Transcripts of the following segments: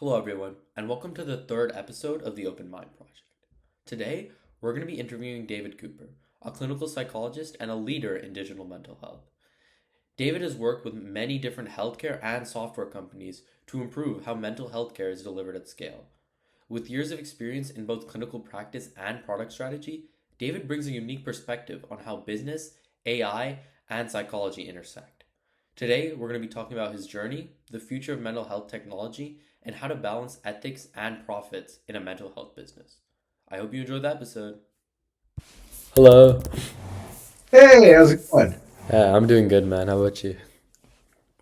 Hello, everyone, and welcome to the third episode of the Open Mind Project. Today, we're going to be interviewing David Cooper, a clinical psychologist and a leader in digital mental health. David has worked with many different healthcare and software companies to improve how mental health care is delivered at scale. With years of experience in both clinical practice and product strategy, David brings a unique perspective on how business, AI, and psychology intersect. Today, we're going to be talking about his journey, the future of mental health technology, and how to balance ethics and profits in a mental health business. I hope you enjoyed the episode. Hello. Hey, how's it going? Yeah, I'm doing good, man. How about you?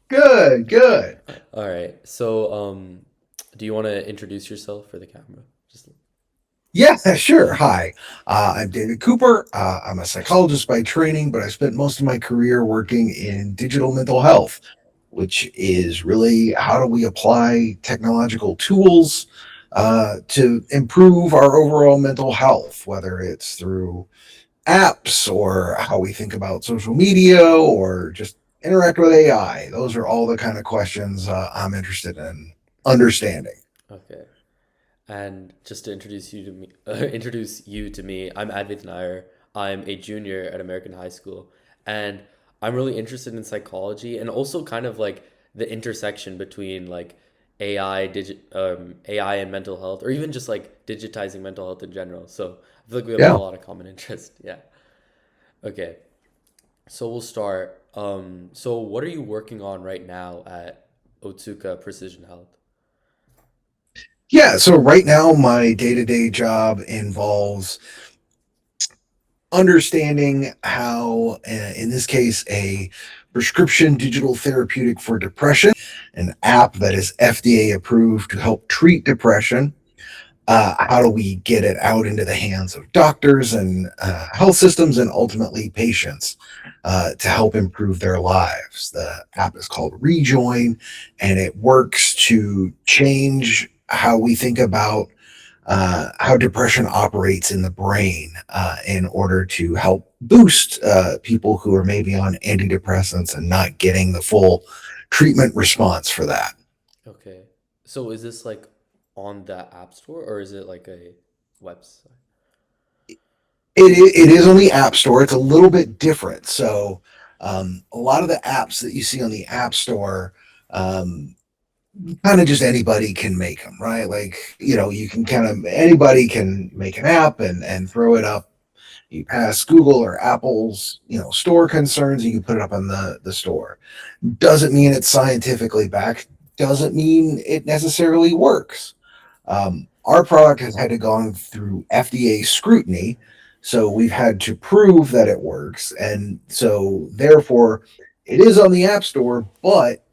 Good, good. All right. So, do you want to introduce yourself for the camera? Just Yeah, sure. Hi, I'm David Cooper. I'm a psychologist by training, but I spent most of my career working in digital mental health, which is really how do we apply technological tools to improve our overall mental health, whether it's through apps or how we think about social media or just interact with AI. Those are all the kind of questions I'm interested in understanding. okay. And just to introduce you to me, I'm Advait Nair. I'm a junior at American High School, and I'm really interested in psychology and also kind of like the intersection between like AI and mental health, or even just like digitizing mental health in general. So I feel like we have a Yeah. lot of common interest. Yeah. Okay. So we'll start. So what are you working on right now at Otsuka Precision Health? Yeah, so right now my day-to-day job involves understanding how, in this case, a prescription digital therapeutic for depression, an app that is FDA approved to help treat depression. How do we get it out into the hands of doctors and health systems and ultimately patients to help improve their lives? The app is called Rejoin, and it works to change how we think about how depression operates in the brain in order to help boost people who are maybe on antidepressants and not getting the full treatment response for that. Okay. So is this like on the App Store or is it like a website? It is on the App Store. It's a little bit different. So, a lot of the apps that you see on the App Store, um, kind of just anybody can make them, right? Like, you can kind of anybody can make an app and throw it up. You pass Google or Apple's, store concerns, and you put it up on the store. Doesn't mean it's scientifically backed. Doesn't mean it necessarily works. Our product has had to go through FDA scrutiny, so we've had to prove that it works, and so therefore, it is on the App Store, but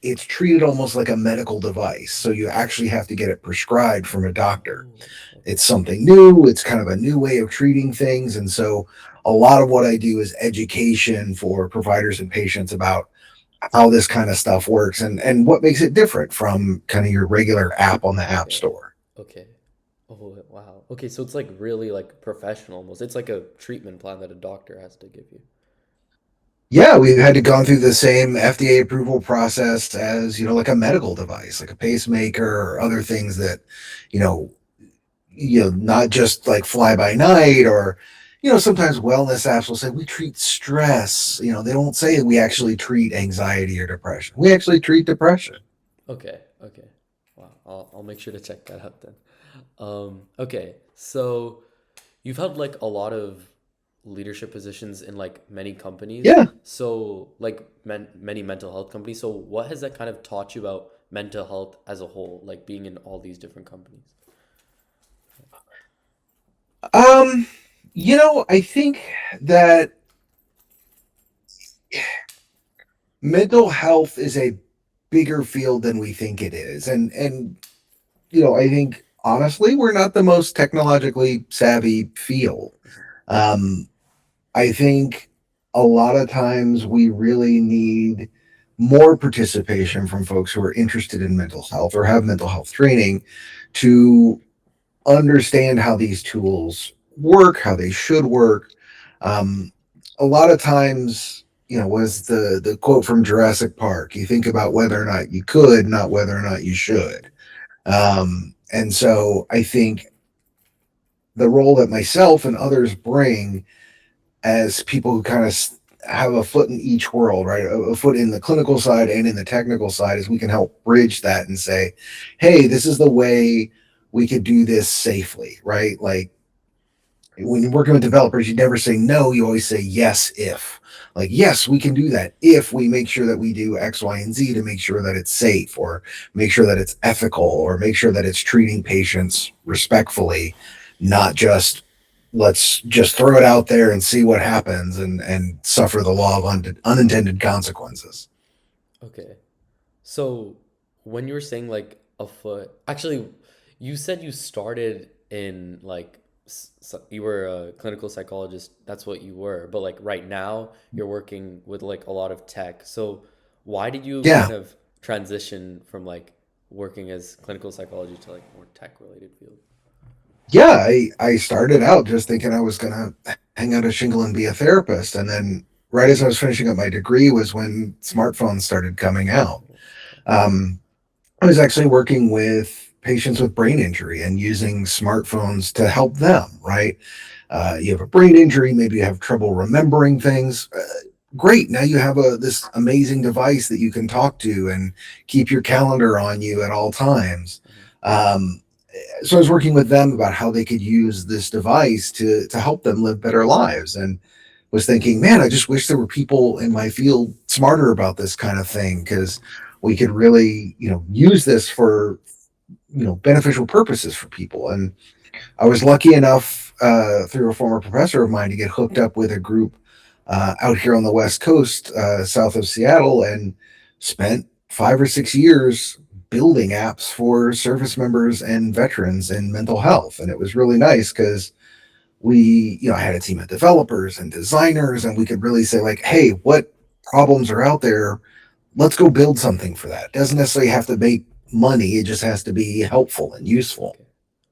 it's treated almost like a medical device. So you actually have to get it prescribed from a doctor. Oh, It's okay. something new. It's kind of a new way of treating things. And so a lot of what I do is education for providers and patients about how this kind of stuff works and what makes it different from kind of your regular app on the App Okay. Store. Okay. Oh, wow. Okay, so it's like really like professional almost. It's like a treatment plan that a doctor has to give you. Yeah, we've had to gone through the same FDA approval process as, like a medical device, like a pacemaker or other things that, you know, not just like fly by night or, sometimes wellness apps will say we treat stress. They don't say we actually treat anxiety or depression. We actually treat depression. Okay. Okay. Wow. I'll make sure to check that out then. Okay. So you've held like a lot of leadership positions in like many companies. Yeah. So like many mental health companies. So what has that kind of taught you about mental health as a whole, like being in all these different companies? Um, I think that mental health is a bigger field than we think it is. And I think honestly, we're not the most technologically savvy field. Um, I think a lot of times we really need more participation from folks who are interested in mental health or have mental health training to understand how these tools work, how they should work. Um, a lot of times, was the quote from Jurassic Park. You think about whether or not you could, not whether or not you should. And so I think the role that myself and others bring as people who kind of have a foot in each world, right? A foot in the clinical side and in the technical side, is we can help bridge that and say, hey, this is the way we could do this safely, right? Like when you're working with developers, you never say no, you always say yes if. Like, yes, we can do that if we make sure that we do X, Y, and Z to make sure that it's safe, or make sure that it's ethical, or make sure that it's treating patients respectfully, not just let's just throw it out there and see what happens and suffer the law of unintended consequences. Okay. So when you were saying like a foot, actually, you said you started in like you were a clinical psychologist. That's what you were. But like right now, you're working with like a lot of tech. So why did you Yeah. kind of transition from like working as clinical psychology to like more tech related field? Yeah, I started out just thinking I was gonna hang out a shingle and be a therapist, and then right as I was finishing up my degree was when smartphones started coming out. Okay. Um, I was actually working with patients with brain injury and using smartphones to help them. Right, you have a brain injury, maybe you have trouble remembering things. Great, now you have a this amazing device that you can talk to and keep your calendar on you at all times. Mhm. Um, so I was working with them about how they could use this device to help them live better lives, and was thinking, man, I just wish there were people in my field smarter about this kind of thing, because we could really, use this for, beneficial purposes for people. And I was lucky enough, through a former professor of mine, to get hooked up with a group out here on the West Coast, south of Seattle, and spent 5 or 6 years building apps for service members and veterans in mental health. And it was really nice because I had a team of developers and designers, and we could really say, like, hey, what problems are out there? Let's go build something for that. It doesn't necessarily have to make money, it just has to be helpful and useful. Okay.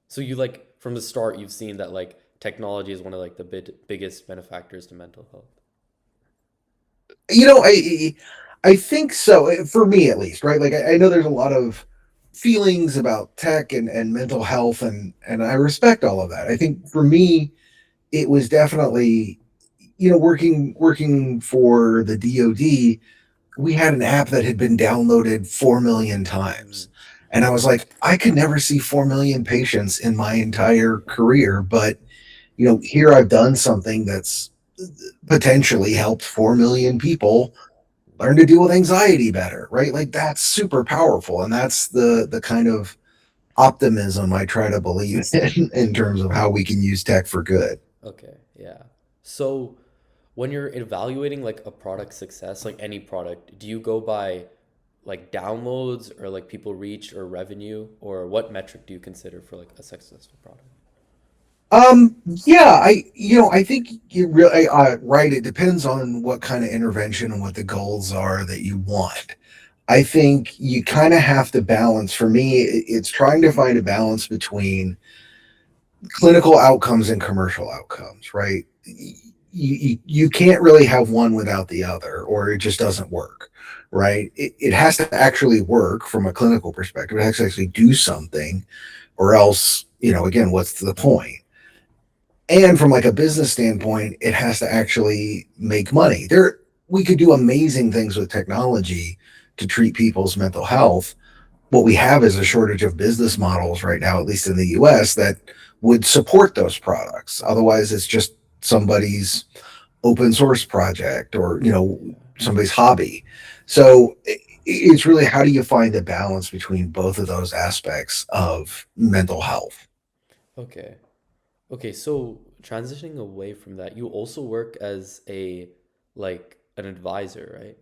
So you like from the start, you've seen that like technology is one of like the biggest benefactors to mental health. You know, I think so, for me at least, right? Like I know there's a lot of feelings about tech and mental health, and I respect all of that. I think for me, it was definitely, working for the DoD, we had an app that had been downloaded 4 million Mm, times. And I was like, I could never see 4 million patients in my entire career, but here I've done something that's potentially helped 4 million people learn to deal with anxiety better, right? Like that's super powerful, and that's the kind of optimism I try to believe in terms of how we can use tech for good. okay, yeah. So when you're evaluating like a product success, like any product, do you go by like downloads or like people reach or revenue, or what metric do you consider for like a successful product? Yeah, I think you really, right. It depends on what kind of intervention and what the goals are that you want. I think you kind of have to balance. For me, it's trying to find a balance between clinical outcomes and commercial outcomes, right? You can't really have one without the other, or it just doesn't work, right? It has to actually work from a clinical perspective. It has to actually do something, or else, again, what's the point? And from like a business standpoint, it has to actually make money. We could do amazing things with technology to treat people's mental health. What we have is a shortage of business models right now, at least in the US, that would support those products. Otherwise, it's just somebody's open source project, or Yeah. somebody's hobby. So it's really, how do you find the balance between both of those aspects of mental health? Okay. Okay, so transitioning away from that, you also work as a like an advisor, right?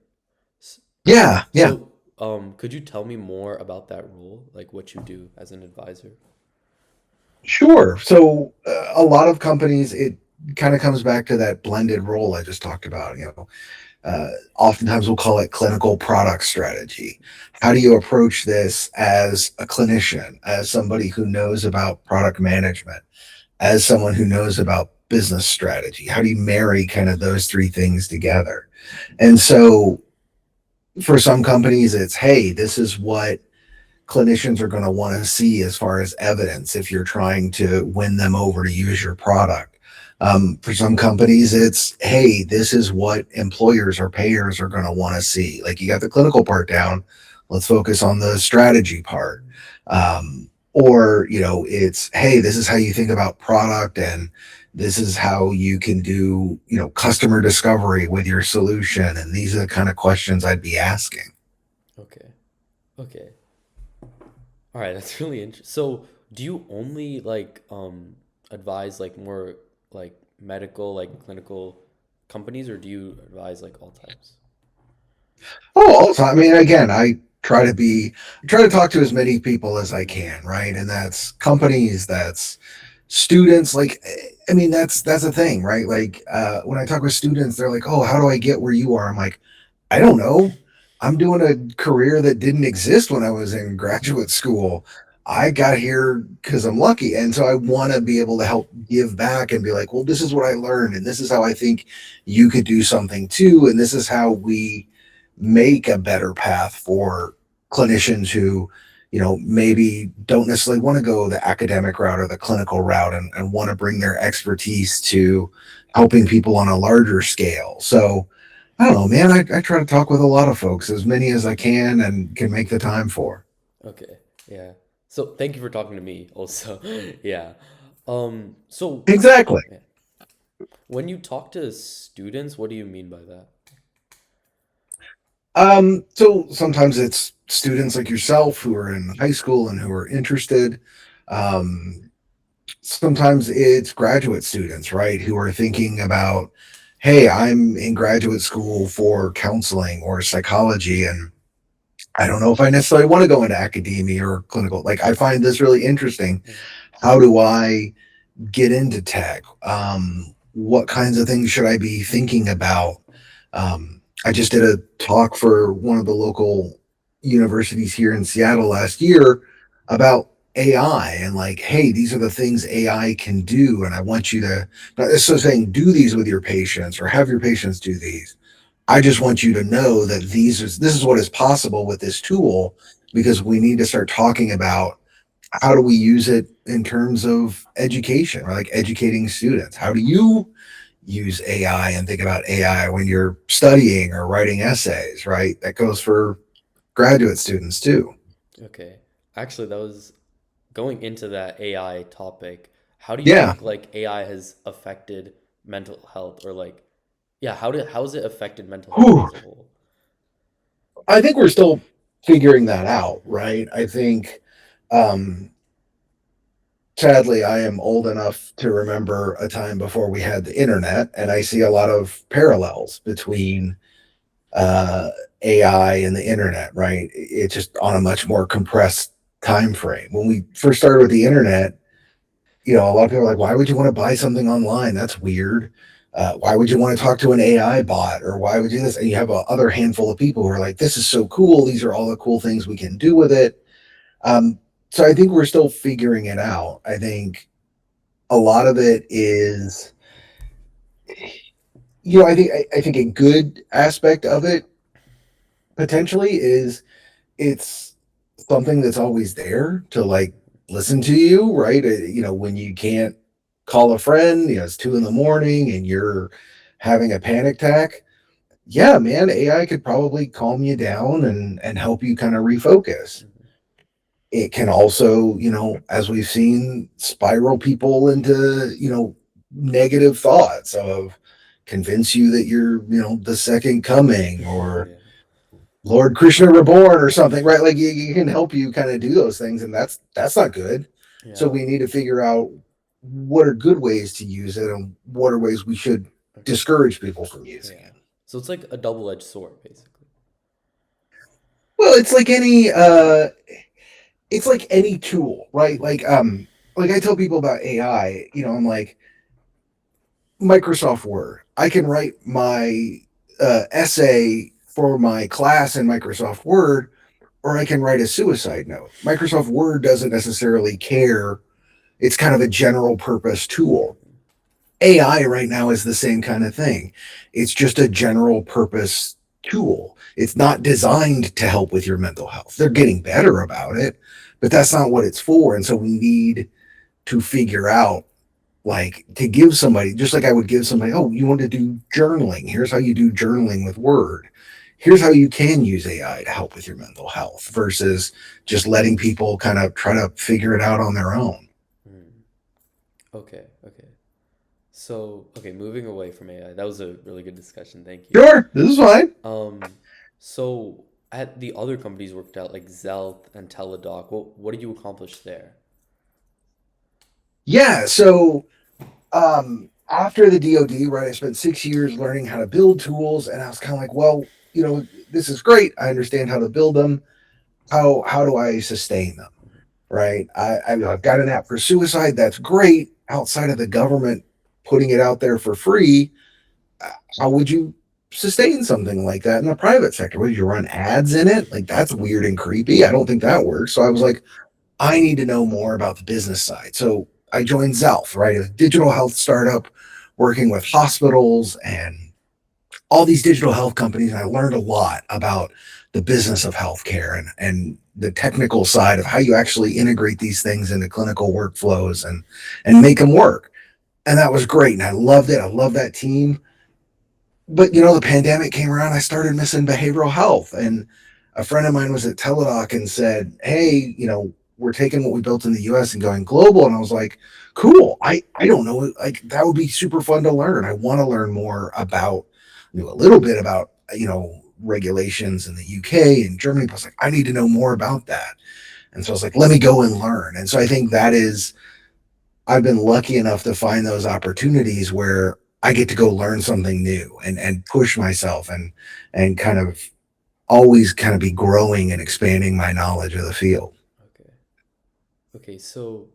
S- Yeah, yeah. So, could you tell me more about that role, like what you do as an advisor? Sure. So a lot of companies, it kind of comes back to that blended role I just talked about. Oftentimes we'll call it clinical product strategy. How do you approach this as a clinician, as somebody who knows about product management, as someone who knows about business strategy? How do you marry kind of those three things together? And so for some companies, it's, hey, this is what clinicians are going to want to see as far as evidence if you're trying to win them over to use your product. For some companies, it's, hey, this is what employers or payers are going to want to see. Like, you got the clinical part down. Let's focus on the strategy part. Or, it's, hey, this is how you think about product, and this is how you can do, customer discovery with your solution. And these are the kind of questions I'd be asking. Okay. Okay. All right, that's really interesting. So, do you only like advise like more like medical, like clinical companies, or do you advise like all types? Oh, all the time. I mean, again, try to talk to as many people as I can, right? And that's companies, that's students. Like, I mean, that's the thing, right? Like, when I talk with students, they're like, "Oh, how do I get where you are?" I'm like, I don't know. I'm doing a career that didn't exist when I was in graduate school. I got here because I'm lucky. And so I want to be able to help give back and be like, well, this is what I learned. And this is how I think you could do something too. And this is how we make a better path for clinicians who, maybe don't necessarily want to go the academic route or the clinical route, and want to bring their expertise to helping people on a larger scale. So, I don't know, man. I try to talk with a lot of folks, as many as I can and can make the time for. Okay. Yeah. So, thank you for talking to me also. Yeah. So Exactly. yeah. When you talk to students, what do you mean by that? So sometimes it's students like yourself who are in high school and who are interested. Um, Sometimes it's graduate students, right, who are thinking about, hey, I'm in graduate school for counseling or psychology, and I don't know if I necessarily want to go into academia or clinical. Like, I find this really interesting. Mm, How do I get into tech? What kinds of things should I be thinking about? I just did a talk for one of the local universities here in Seattle last year about AI, and like, hey, these are the things AI can do. And I want you to, not necessarily saying do these with your patients or have your patients do these. I just want you to know that this is what is possible with this tool, because we need to start talking about how do we use it in terms of education, or like educating students. How do you use AI and think about AI when you're studying or writing essays, right? That goes for graduate students too. okay. Actually, that was going into that AI topic. How do you Yeah. think like AI has affected mental health, or like yeah, how has it affected mental health Whew. as a whole? I think we're still figuring that out, right? I think, um, sadly, I am old enough to remember a time before we had the internet, and I see a lot of parallels between uh, AI and the internet, right? It's just on a much more compressed time frame. When we first started with the internet, a lot of people are like, why would you want to buy something online? That's weird. Why would you want to talk to an AI bot, or why would you do this? And you have a other handful of people who are like, this is so cool. These are all the cool things we can do with it. Um, so I think we're still figuring it out. I think a lot of it is, I think a good aspect of it potentially is it's something that's always there to like listen to you, right? When you can't call a friend, it's 2 in the morning and you're having a panic attack. Yeah, man, AI could probably calm you down and help you kind of refocus. Mhm. It can also, as we've seen, spiral people into, negative thoughts of convince you that you're, the second coming, or Yeah. Lord Krishna reborn or something, right? Like, you can help you kind of do those things, and that's not good. So Yeah. we need to figure out what are good ways to use it and what are ways we should Okay. discourage people from using Yeah. it. So it's like a double-edged sword, basically. Well, it's like any tool, right? Like I tell people about AI, I'm like, Microsoft Word. I can write my essay for my class in Microsoft Word, or I can write a suicide note. Microsoft Word doesn't necessarily care. It's kind of a general purpose tool. Mhm. AI right now is the same kind of thing. It's just a general purpose tool. It's not designed to help with your mental health. They're getting better about it, but that's not what it's for. And so we need to figure out, like, to give somebody, just like I would give somebody, oh, you want to do journaling, here's how you do journaling with Word, here's how you can use AI to help with your mental health, versus just letting people kind of try to figure it out on their own. Hmm. Okay, okay. So, okay, moving away from AI, that was a really good discussion. Thank you. Sure, this is fine. Um, so at the other companies worked out like Zelth and Teladoc, what did you accomplish there? Yeah, so after the DoD, right, I spent 6 years learning how to build tools, and I was kind of like, well, this is great, I understand how to build them. How do I sustain them? Right. I've got an app for suicide. That's great. Outside of the government putting it out there for free, how would you sustain something like that in the private sector? Would you run ads in it? Like, that's weird and creepy. I don't think that works. So I was like, I need to know more about the business side. So I joined Zelf, right, a digital health startup working with hospitals and all these digital health companies. And I learned a lot about the business of healthcare and the technical side of how you actually integrate these things into clinical workflows and make them work. And that was great. And I loved it. I love that team. But the pandemic came around. I started missing behavioral health. And a friend of mine was at Teladoc and said, hey, we're taking what we built in the US and going global. And I was like, cool. I don't know. Like, that would be super fun to learn. I want to learn more about, a little bit about, regulations in the UK and Germany. But I was like, I need to know more about that. And so I was like, let me go and learn. And so I think I've been lucky enough to find those opportunities where I get to go learn something new and push myself and kind of always kind of be growing and expanding my knowledge of the field. Okay. Okay, so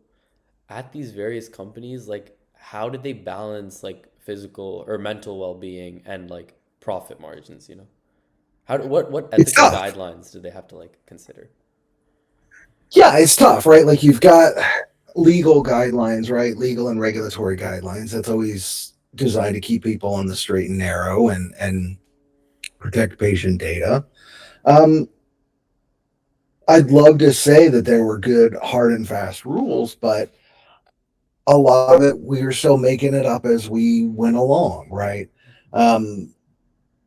at these various companies, like how did they balance like physical or mental well-being and like profit margins, you know? What It's ethical tough. guidelines do they have to like consider? Yeah, it's tough, right? Like, you've got legal guidelines, right? Legal and regulatory guidelines. That's always designed to keep people on the straight and narrow and protect patient data. Um, I'd love to say that there were good, hard and fast rules, but a lot of it we were still making it up as we went along, right? Um,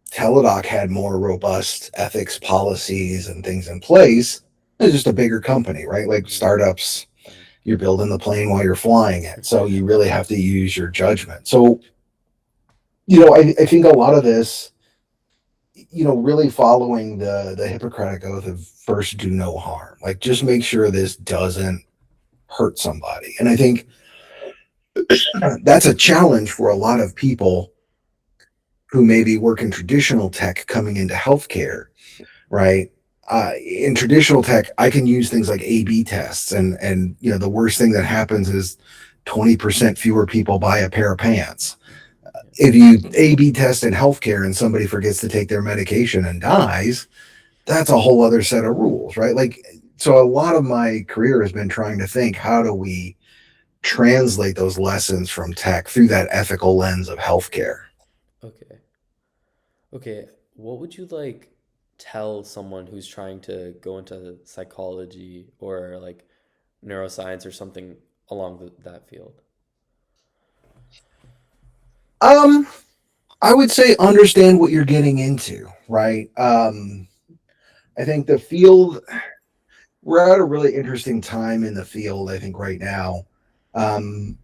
Teladoc had more robust ethics policies and things in place. It's just a bigger company, right? Like Hmm. startups, Uh, you're building the plane while you're flying it. So you really have to use your judgment. So, I think a lot of this, really following the Hippocratic Oath of first do no harm. Like, just make sure this doesn't hurt somebody. And I think that's a challenge for a lot of people who maybe work in traditional tech coming into healthcare, right? In traditional tech, I can use things like A/B tests, and the worst thing that happens is 20% fewer people buy a pair of pants. yeah. If you A/B test in healthcare and somebody forgets to take their medication and dies, that's a whole other set of rules, right? Like, so a lot of my career has been trying to think, how do we translate those lessons from tech through that ethical lens of healthcare? Okay. Okay, what would you like tell someone who's trying to go into psychology or like neuroscience or something along that field? Um, I would say understand what you're getting into, right? I think the field, we're at a really interesting time in the field, I think, right now. Um,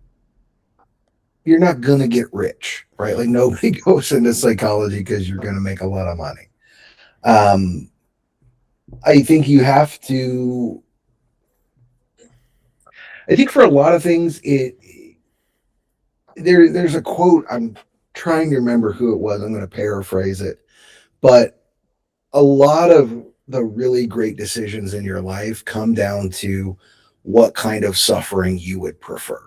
you're not going to get rich, right? Like, nobody goes into psychology because you're going to make a lot of money. Um, I think you have to, I think for a lot of things, there's a quote. I'm trying to remember who it was. I'm going to paraphrase it, but a lot of the really great decisions in your life come down to what kind of suffering you would prefer.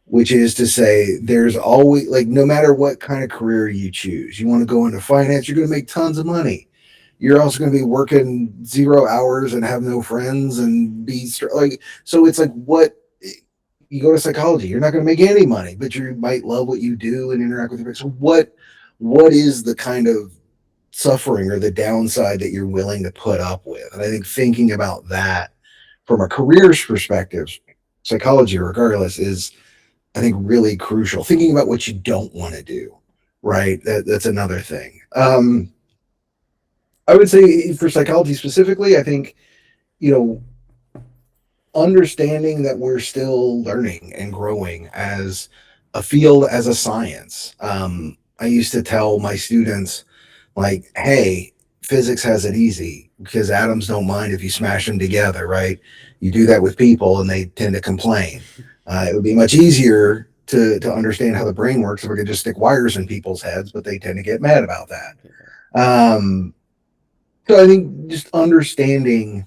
Which is to say, there's always, like, no matter what kind of career you choose, you want to go into finance, you're going to make tons of money. You're also going to be working 0 hours and have no friends and be like, so it's like, what, you go to psychology, you're not going to make any money, but you might love what you do and interact with your. So what is the kind of suffering or the downside that you're willing to put up with. And I think thinking about that from a career's perspective, psychology regardless, is I think really crucial. Thinking about what you don't want to do, right? That's another thing. I would say for psychology specifically, I think, you know, understanding that we're still learning and growing as a field, as a science. I used to tell my students, like, hey, physics has it easy because atoms don't mind if you smash them together, right? You do that with people and they tend to complain. It would be much easier to understand how the brain works if we could just stick wires in people's heads, but they tend to get mad about that. Yeah. Um, so I think just understanding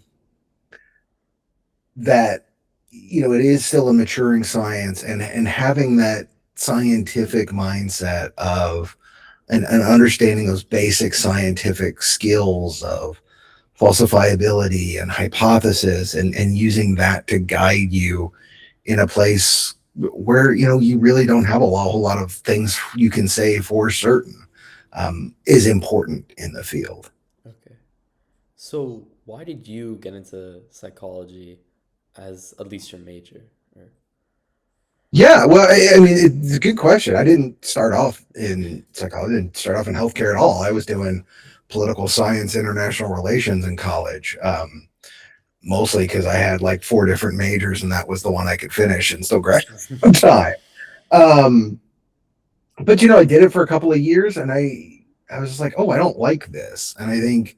that, you know, it is still a maturing science, and having that scientific mindset of and understanding those basic scientific skills of falsifiability and hypothesis, and using that to guide you in a place where, you know, you really don't have a whole lot of things you can say for certain, is important in the field. Okay. So, why did you get into psychology as at least your major? Or Yeah, well, I mean, it's a good question. I didn't start off in psychology. I didn't start off in healthcare at all. I was doing political science, international relations in college, mostly because I had like four different majors, and that was the one I could finish and still graduate on time. Um, but you know, I did it for a couple of years, and I was just like, oh, I don't like this, and I think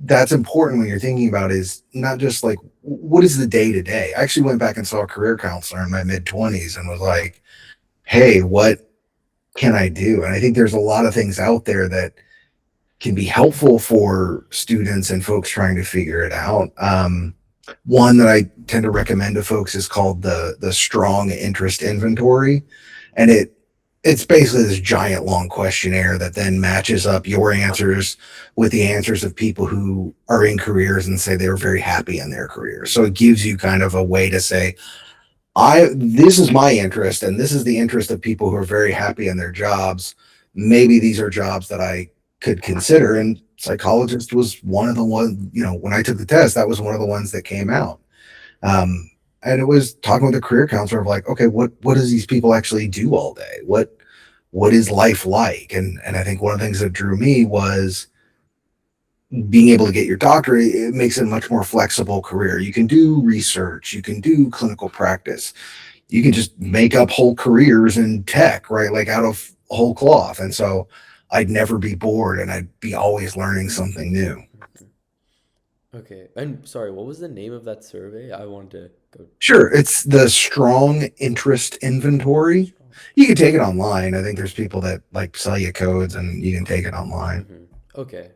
that's important when you're thinking about is not just like what is the day to day. I actually went back and saw a career counselor in my mid 20s and was like, hey, what can I do? And I think there's a lot of things out there that can be helpful for students and folks trying to figure it out. One that I tend to recommend to folks is called the Strong Interest Inventory, and it's basically this giant long questionnaire that then matches up your answers with the answers of people who are in careers and say they were very happy in their careers. So it gives you kind of a way to say, I this is my interest and this is the interest of people who are very happy in their jobs. Maybe these are jobs that I could consider. And psychologist was one of the ones, you know, when I took the test, that was one of the ones that came out. Um, and it was talking with a career counselor of like, okay, what does these people actually do all day? What is life like? And I think one of the things that drew me was being able to get your doctorate. It makes it a much more flexible career. You can do research, you can do clinical practice, you can just make up whole careers in tech, right? Like out of whole cloth. And so I'd never be bored and I'd be always learning something new. Mhm. Okay. And sorry, what was the name of that survey? I wanted to go Sure, it's the Strong Interest Inventory. strong. You can take it online. I think there's people that like sell you codes and you can take it online. Hmm. Okay.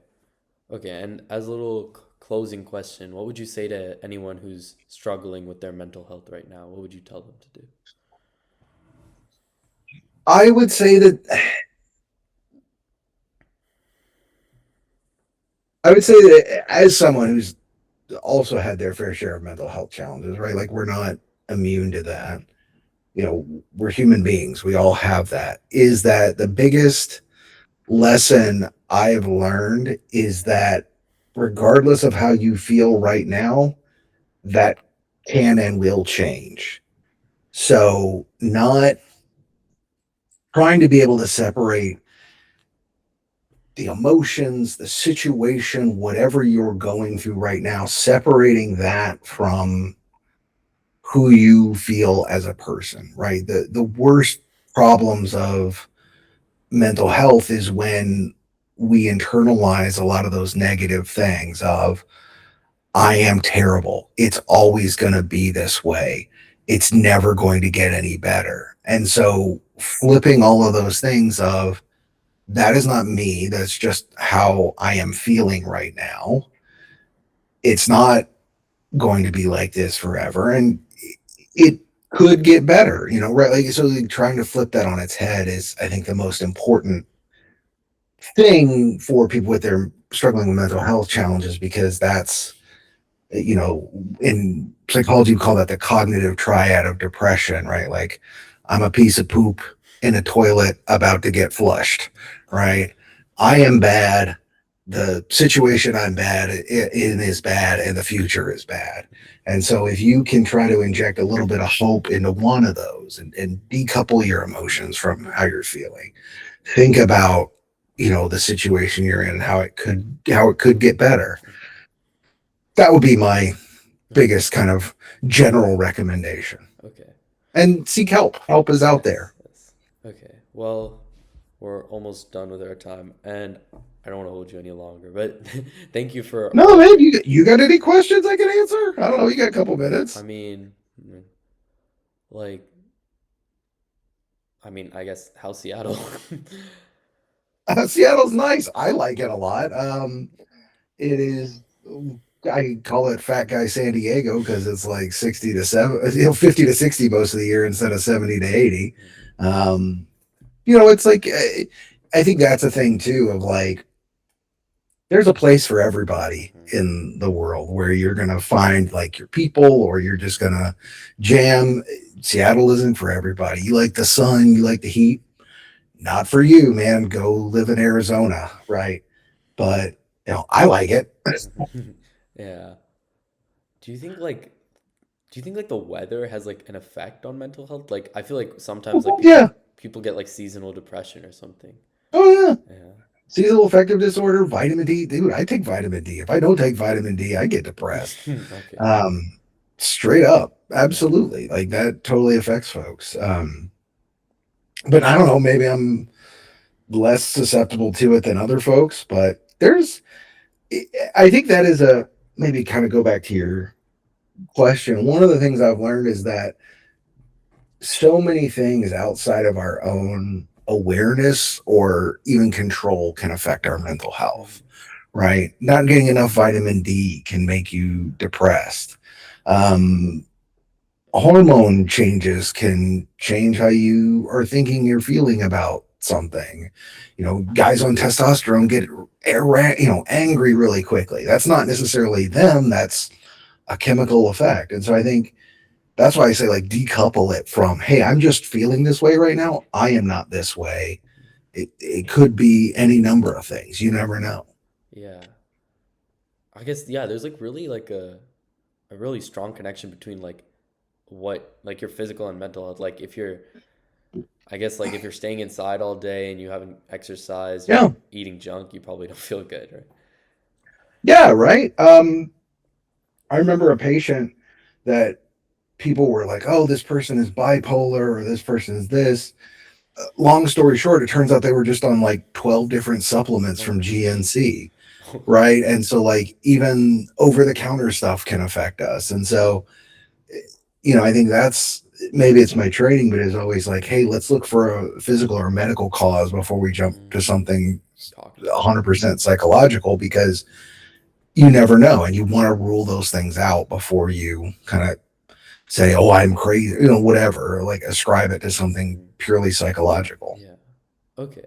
Okay. And as a little closing question, what would you say to anyone who's struggling with their mental health right now? What would you tell them to do? I would say that I would say that as someone who's also had their fair share of mental health challenges, right? Like we're not immune to that. You know, we're human beings. We all have that. Is that the biggest lesson I've learned is that regardless of how you feel right now, that can and will change. So, not trying to be able to separate the emotions, the situation, whatever you're going through right now, separating that from who you feel as a person, right? The worst problems of mental health is when we internalize a lot of those negative things of I am terrible. It's always going to be this way. It's never going to get any better. And so flipping all of those things of that is not me. That's just how I am feeling right now. It's not going to be like this forever. And it could get better, you know, right? Like, so like, trying to flip that on its head is, I think, the most important thing for people with their struggling with mental health challenges, because that's, you know, in psychology we call that the cognitive triad of depression, right? Like I'm a piece of poop in a toilet about to get flushed, right? I am bad, the situation I'm in is bad and the future is bad. And so if you can try to inject a little bit of hope into one of those and decouple your emotions from how you're feeling, think about, the situation you're in and how it could get better. That would be my Okay. biggest kind of general recommendation. Okay. And seek help. Help is out Yes. there. Yes. Okay. Well, we're almost done with our time, and I don't want to hold you any longer, but thank you for No, all. man, you got any questions I can answer? I don't know. You got a couple I minutes. mean, like, I guess how Seattle. Seattle's nice. I like it a lot. It is. I call it Fat Guy San Diego because it's like 50 to 60 most of the year instead of 70 to 80. Um, it's like I think that's a thing too of like there's a place for everybody Mhm. in the world where you're gonna find like your people or you're just gonna jam. Seattle isn't for everybody. You like the sun, you like the heat. Not for you, man. Go live in Arizona, right? But I like it. Yeah. Do you think like do you think like the weather has like an effect on mental health? Like I feel like sometimes like Oh, yeah. people get like seasonal depression or something. Oh, yeah. Yeah. Seasonal affective disorder, vitamin D. Dude, I take vitamin D. If I don't take vitamin D, I get depressed. Okay. Um, Straight up. Yeah. Absolutely. Like that totally affects folks. But I don't know, maybe I'm less susceptible to it than other folks, but I think that is a maybe kind of go back to your question. One of the things I've learned is that so many things outside of our own awareness or even control can affect our mental Mhm. health, right? Not getting enough vitamin D can make you depressed. Um, Hormone changes can change how you are thinking you're feeling about something. Guys on testosterone get angry really quickly. That's not necessarily them, that's a chemical effect. And so I think that's why I say like decouple it from, hey, I'm just feeling this way right now. I am not this way. It could be any number of things. You never know. Yeah. I guess yeah, there's like really like a really strong connection between like what like your physical and mental health. Like if you're I guess like if you're staying inside all day and you haven't exercised, you're Yeah. eating junk, you probably don't feel good, right? Yeah, right. I remember a patient that people were like, oh, this person is bipolar or this person is this. Long story short, it turns out they were just on like 12 different supplements Oh from my gosh. GNC, right? And so, like, even over the counter stuff can affect us. And so, I think that's maybe it's my training, but it's always like, hey, let's look for a physical or medical cause before we jump to Mm, something talk to someone. 100% psychological because you never know. And you want to rule those things out before you kind of say, oh, I'm crazy, whatever, like ascribe it to something Mm, purely psychological. yeah. Okay.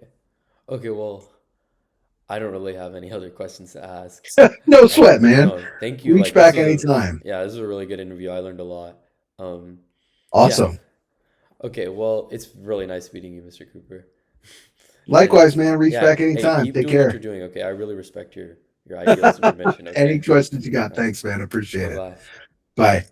Okay, well, I don't really have any other questions to ask. No sweat, man. No, thank you. Reach Like this back was a anytime. yeah, this was a really good interview. I learned a lot. Um, yeah. Awesome. Okay, well, it's really nice meeting you, Mr. Cooper. And Likewise, man. Reach yeah, back hey, anytime. keep Take doing what you're care. doing, okay? I really respect your ideals and your mission, Any okay? questions you got? All right. Thanks, man. Appreciate it. Bye-bye. Bye.